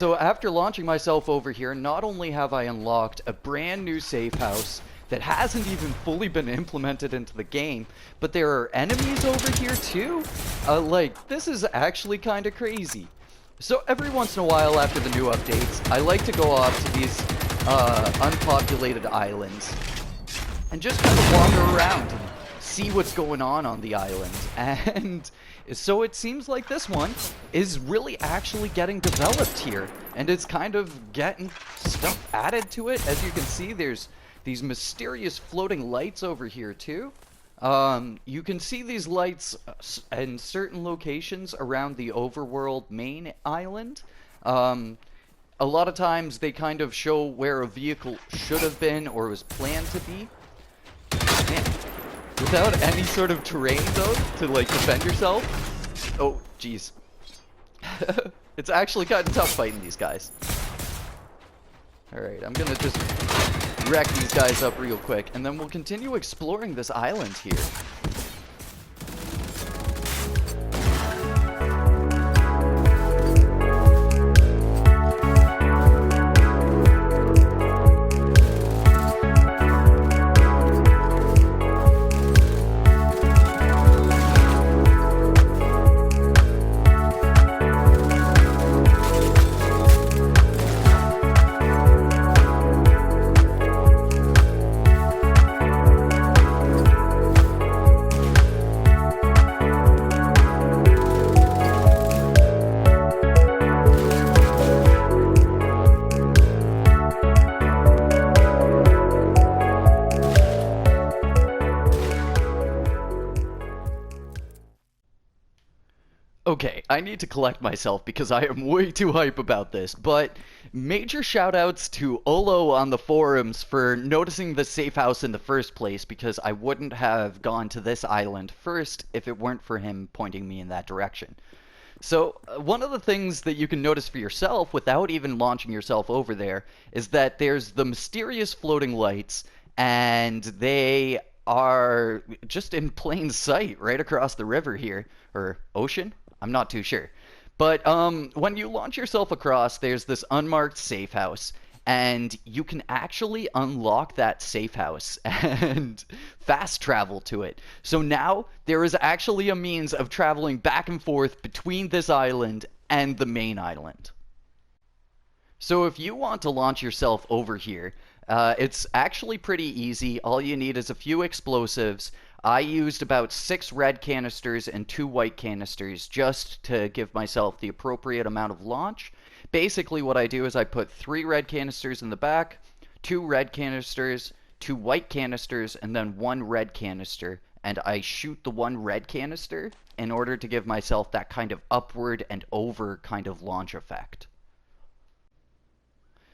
So after launching myself over here, not only have I unlocked a brand new safe house that hasn't even fully been implemented into the game, but there are enemies over here too? This is actually kind of crazy. So every once in a while after the new updates, I like to go off to these unpopulated islands and just kind of wander around and see what's going on the island. And so it seems like this one is really actually getting developed here, and it's kind of getting stuff added to it. As you can see, there's these mysterious floating lights over here too. You can see these lights in certain locations around the overworld main island. A lot of times they kind of show where a vehicle should have been or was planned to be. Man, without any sort of terrain though to like defend yourself. Oh, jeez. It's actually kind of tough fighting these guys. Alright, I'm gonna just wreck these guys up real quick, and then we'll continue exploring this island here. Okay, I need to collect myself because I am way too hype about this, but major shoutouts to Olo on the forums for noticing the safe house in the first place, because I wouldn't have gone to this island first if it weren't for him pointing me in that direction. So, one of the things that you can notice for yourself without even launching yourself over there is that there's the mysterious floating lights, and they are just in plain sight right across the river here, or ocean? I'm not too sure. But when you launch yourself across, there's this unmarked safe house, and you can actually unlock that safe house and fast travel to it. So now there is actually a means of traveling back and forth between this island and the main island. So if you want to launch yourself over here, it's actually pretty easy. All you need is a few explosives. I used about 6 red canisters and 2 white canisters just to give myself the appropriate amount of launch. Basically what I do is I put 3 red canisters in the back, 2 red canisters, 2 white canisters, and then 1 red canister. And I shoot the 1 red canister in order to give myself that kind of upward and over kind of launch effect.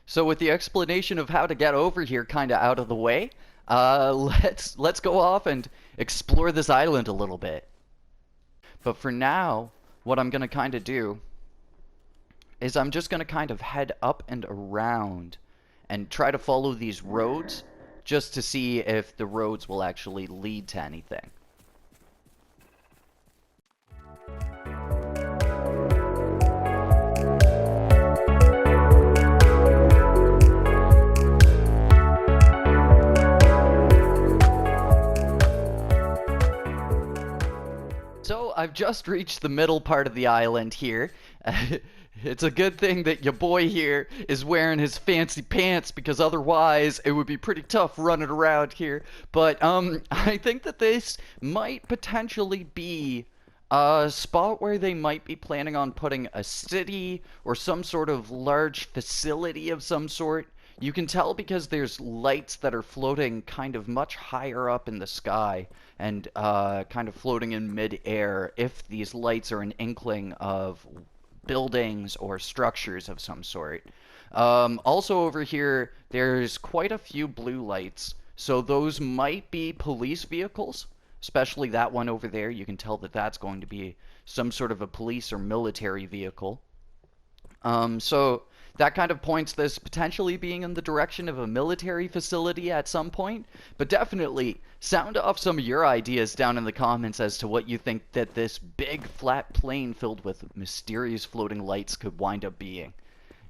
So with the explanation of how to get over here kind of out of the way, let's go off and explore this island a little bit. But for now, what I'm going to kind of do is I'm just going to kind of head up and around and try to follow these roads just to see if the roads will actually lead to anything. So I've just reached the middle part of the island here. It's a good thing that your boy here is wearing his fancy pants, because otherwise it would be pretty tough running around here. But I think that this might potentially be a spot where they might be planning on putting a city or some sort of large facility of some sort. You can tell because there's lights that are floating kind of much higher up in the sky and kind of floating in mid-air, if these lights are an inkling of buildings or structures of some sort. Also over here, there's quite a few blue lights, so those might be police vehicles, especially that one over there. You can tell that that's going to be some sort of a police or military vehicle. So that kind of points this potentially being in the direction of a military facility at some point. But definitely sound off some of your ideas down in the comments as to what you think that this big flat plane filled with mysterious floating lights could wind up being.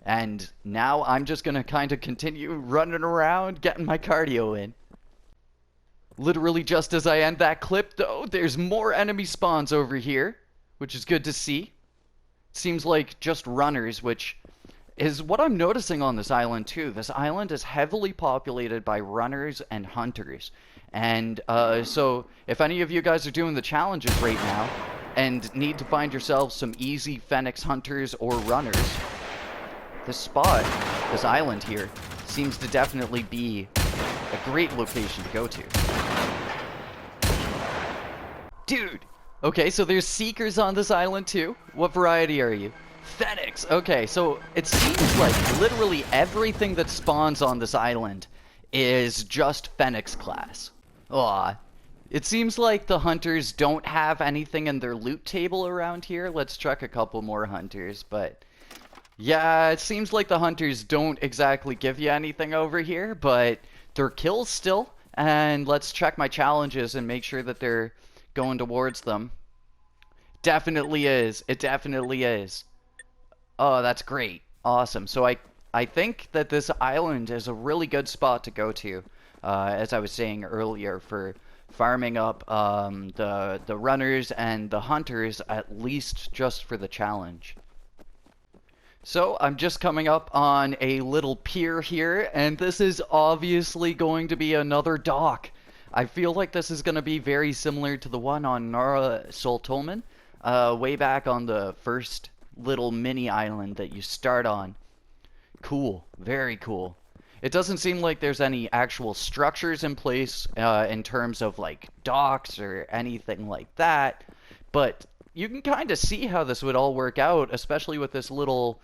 And now I'm just gonna kind of continue running around, getting my cardio in. Literally just as I end that clip, though, there's more enemy spawns over here, which is good to see. Seems like just runners, which is what I'm noticing on this island, too. This island is heavily populated by runners and hunters. And so if any of you guys are doing the challenges right now and need to find yourselves some easy Phoenix hunters or runners, this spot, this island here, seems to definitely be a great location to go to. Dude! Okay, so there's seekers on this island too. What variety are you? Phoenix! Okay, so it seems like literally everything that spawns on this island is just Phoenix class. Aw. It seems like the hunters don't have anything in their loot table around here. Let's check a couple more hunters, but yeah, it seems like the hunters don't exactly give you anything over here, but they're kills still. And let's check my challenges and make sure that they're going towards them. Definitely is. It definitely is. Oh, that's great. Awesome. So I think that this island is a really good spot to go to, as I was saying earlier, for farming up the runners and the hunters, at least just for the challenge. So I'm just coming up on a little pier here, and this is obviously going to be another dock. I feel like this is going to be very similar to the one on Nara Soltolman, way back on the first little mini island that you start on. Cool. Very cool. It doesn't seem like there's any actual structures in place in terms of like docks or anything like that, but you can kind of see how this would all work out, especially with this little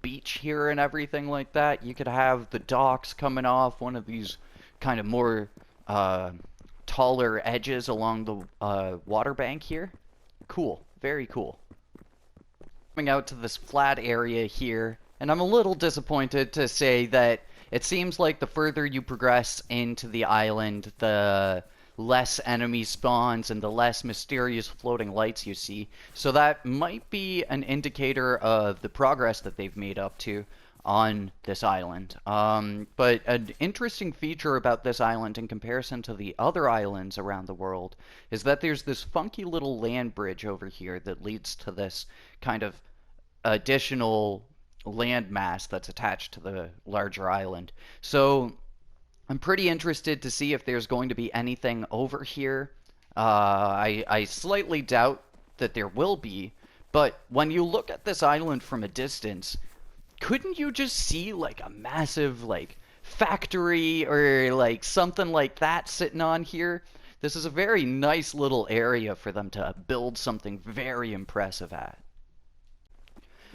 beach here and everything like that. You could have the docks coming off one of these kind of more taller edges along the water bank here. Cool. Very cool. Coming out to this flat area here, and I'm a little disappointed to say that it seems like the further you progress into the island, the less enemy spawns and the less mysterious floating lights you see. So that might be an indicator of the progress that they've made up to on this island. But an interesting feature about this island in comparison to the other islands around the world is that there's this funky little land bridge over here that leads to this kind of additional land mass that's attached to the larger island. So I'm pretty interested to see if there's going to be anything over here. I slightly doubt that there will be, but when you look at this island from a distance, couldn't you just see like a massive like factory or like something like that sitting on here? This is a very nice little area for them to build something very impressive at.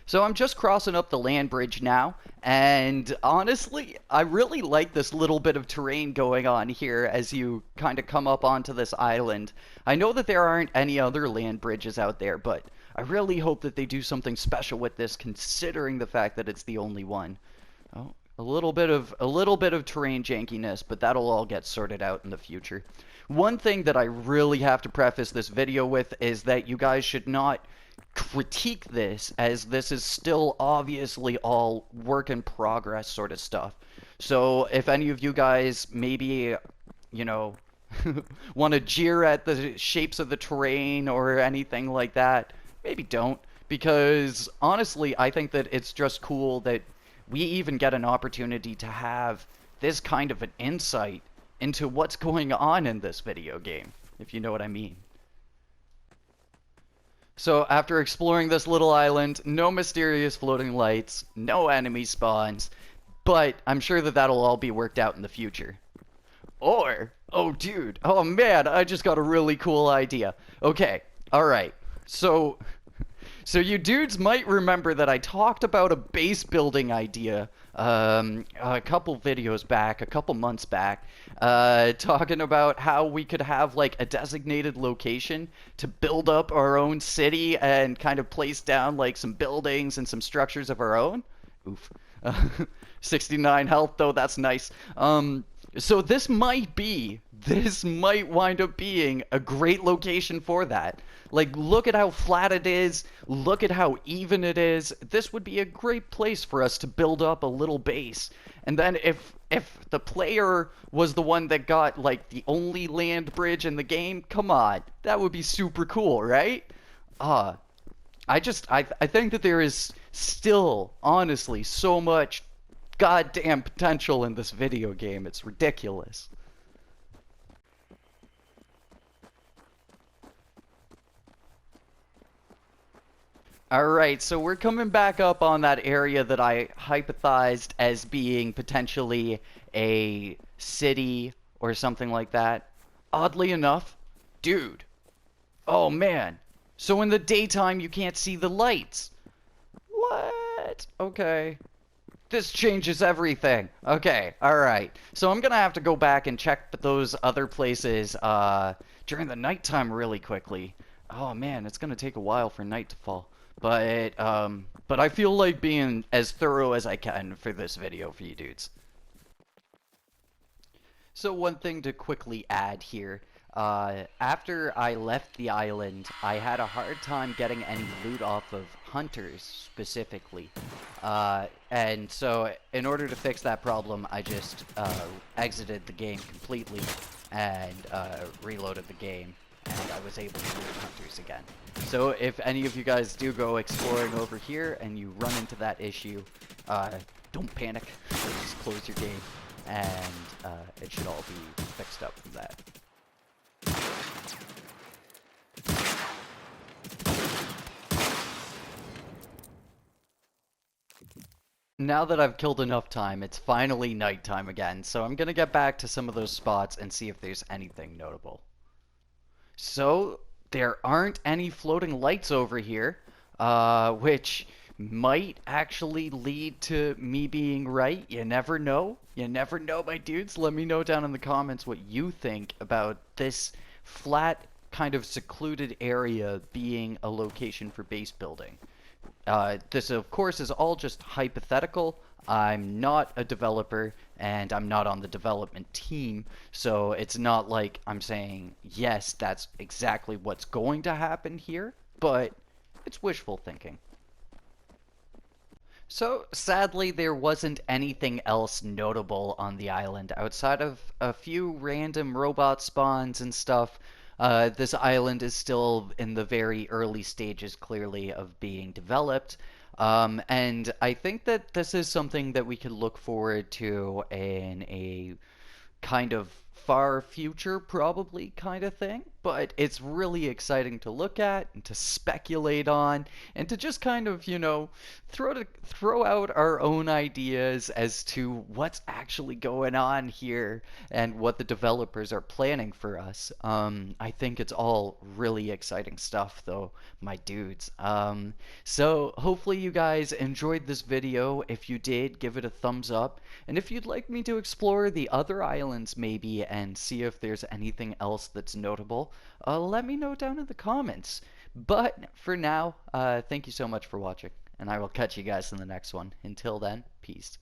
So I'm just crossing up the land bridge now, and honestly, I really like this little bit of terrain going on here as you kind of come up onto this island. I know that there aren't any other land bridges out there, but I really hope that they do something special with this, considering the fact that it's the only one. Oh, a little bit of terrain jankiness, but that'll all get sorted out in the future. One thing that I really have to preface this video with is that you guys should not critique this, as this is still obviously all work in progress sort of stuff. So if any of you guys maybe, you know, want to jeer at the shapes of the terrain or anything like that, maybe don't, because honestly I think that it's just cool that we even get an opportunity to have this kind of an insight into what's going on in this video game, if you know what I mean. So after exploring this little island, no mysterious floating lights, no enemy spawns, but I'm sure that that'll all be worked out in the future. Or, oh dude, oh man, I just got a really cool idea. Okay, alright, so you dudes might remember that I talked about a base building idea a couple videos back, a couple months back, talking about how we could have like a designated location to build up our own city and kind of place down like some buildings and some structures of our own. Oof. 69 health though, that's nice. So this might wind up being a great location for that. Like, look at how flat it is, look at how even it is. This would be a great place for us to build up a little base. And then if the player was the one that got like the only land bridge in the game, come on, that would be super cool, right? Uh, I think that there is still, honestly, so much goddamn potential in this video game. It's ridiculous. Alright, so we're coming back up on that area that I hypothesized as being potentially a city or something like that. Oddly enough, dude, oh man, so in the daytime you can't see the lights. What? Okay. This changes everything. Okay, alright. So I'm gonna have to go back and check those other places during the nighttime really quickly. Oh man, it's gonna take a while for night to fall. But I feel like being as thorough as I can for this video for you dudes. So one thing to quickly add here, after I left the island, I had a hard time getting any loot off of hunters specifically. And so in order to fix that problem, I just exited the game completely and reloaded the game, and I was able to loot hunters again. So if any of you guys do go exploring over here and you run into that issue, don't panic, just close your game, and it should all be fixed up from that. Now that I've killed enough time, it's finally nighttime again, so I'm gonna get back to some of those spots and see if there's anything notable. So, there aren't any floating lights over here, which might actually lead to me being right. You never know. You never know, my dudes. Let me know down in the comments what you think about this flat, kind of secluded area being a location for base building. This, of course, is all just hypothetical. I'm not a developer, and I'm not on the development team, so it's not like I'm saying, yes, that's exactly what's going to happen here, but it's wishful thinking. So, sadly, there wasn't anything else notable on the island outside of a few random robot spawns and stuff. This island is still in the very early stages, clearly, of being developed. And I think that this is something that we could look forward to in a kind of far future, probably kind of thing. But it's really exciting to look at and to speculate on and to just kind of, throw out our own ideas as to what's actually going on here and what the developers are planning for us. I think it's all really exciting stuff, though, my dudes. So hopefully you guys enjoyed this video. If you did, give it a thumbs up. And if you'd like me to explore the other islands maybe and see if there's anything else that's notable, let me know down in the comments. But for now, thank you so much for watching, and I will catch you guys in the next one. Until then, peace.